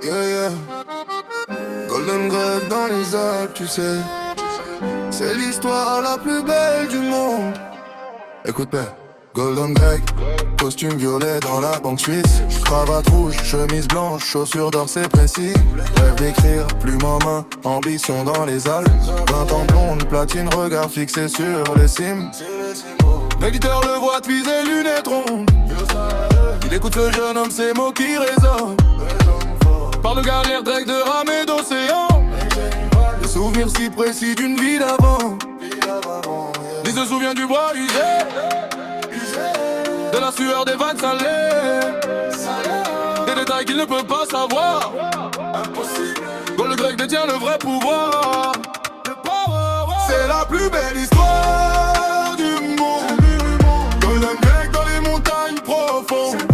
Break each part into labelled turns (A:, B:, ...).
A: Yeah, yeah. Golden Greg dans les Alpes, tu sais. C'est l'histoire la plus belle du monde. Écoute bien. Golden Greg, costume violet dans la banque suisse. Cravate rouge, chemise blanche, chaussures d'or, c'est précis. Rêve d'écrire, plume en main, ambition dans les Alpes. 20 ans blonde, platine, regard fixé sur les cimes. L'éditeur le voit viser lunettes rondes. Il écoute ce jeune homme, ces mots qui résonnent. Parle de carrière, Drake, de rame et d'océan. Des souvenirs si précis d'une vie d'avant. Il se souvient du bois usé, de la sueur des vagues salées, des détails qu'il ne peut pas savoir. Golden Greg détient le vrai pouvoir. C'est la plus belle histoire du monde. Golden Greg dans les montagnes profondes.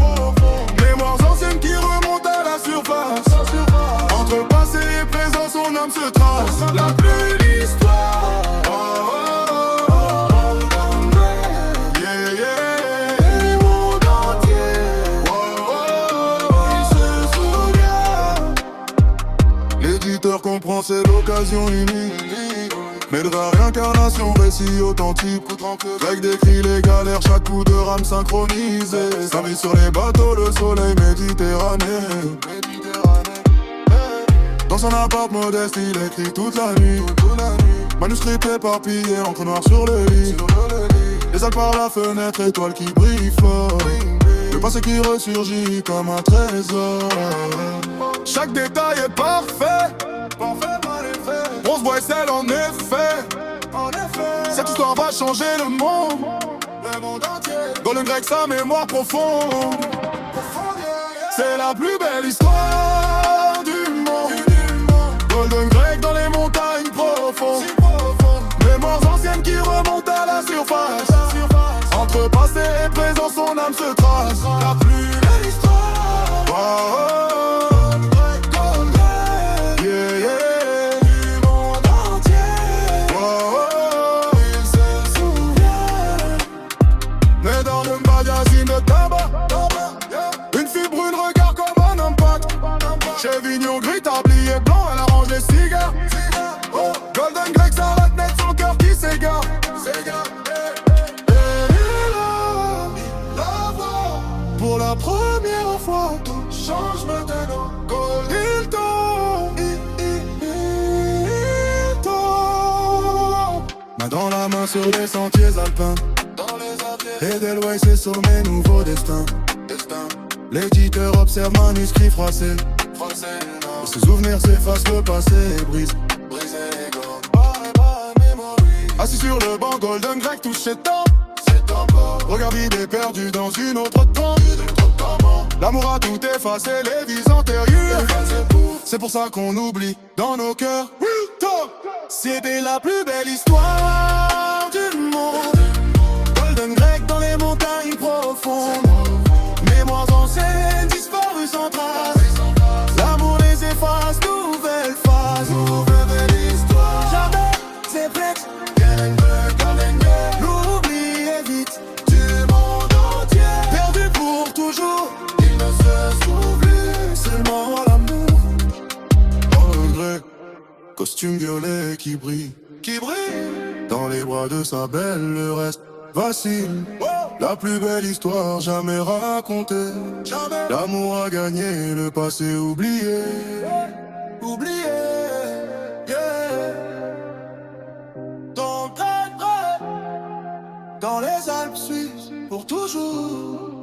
A: Mémoires anciennes qui remontent à la surface. Entre passé et présent, son âme se trace. La plus l'histoire. L'éditeur comprend, c'est l'occasion unique. Mais de rare réincarnation, récit authentique. Greg décrit les galères, chaque coup de rame synchronisé. Sa vie sur les bateaux, le soleil méditerranéen. Dans son appart modeste, il écrit toute la nuit. Manuscrit éparpillé, encre noire sur le lit. Les Alpes par la fenêtre, étoile qui brille fort. Le passé qui ressurgit comme un trésor. Chaque détail est parfait. Bronze, bois et sel en effet. Cette histoire va changer le monde entier. Golden Greg, sa mémoire profonde. C'est la plus belle histoire du monde. Golden Greg dans les montagnes profondes. Mémoires anciennes qui remontent à la surface. Entre passé et présent, son âme se trace. La plus belle histoire. Golden Greg, yeah, yeah. Du monde entier. Il se souvient. Né dans le magazine de tabac. Une fille brune regarde comme un impact. Chez Vignon gris, tablier blanc, elle arrange les cigares. Golden Greg s'arrête net, son cœur qui s'égare. Pour la première fois, tout change maintenant. Il tombe, il tombe. Main dans la main sur les sentiers alpins. Et Delway, c'est sommets, nouveau destin. L'éditeur observe manuscrit froissé. Ses souvenirs s'effacent, le passé est brisé. Assis sur le banc, Golden Greg touche ses temps. Regard vide et perdu dans une autre temps. L'amour a tout effacé, les vies antérieures. C'est pour ça qu'on oublie dans nos cœurs. C'était la plus belle histoire du monde. Golden Greg dans les montagnes profondes. Mémoires anciennes disparues sans trace. L'amour les efface, nouvelle phase. Nouvelle histoire. Jamais c'est prêt. L'oubli est vite du monde entier. Perdu pour toujours. Il ne se souvient seulement l'amour. Golden Greg, costume violet qui brille. Dans les bras de sa belle, le reste vacille. La plus belle histoire jamais racontée. L'amour a gagné, le passé oublié. Yeah. Dans les Alpes suisses, pour toujours.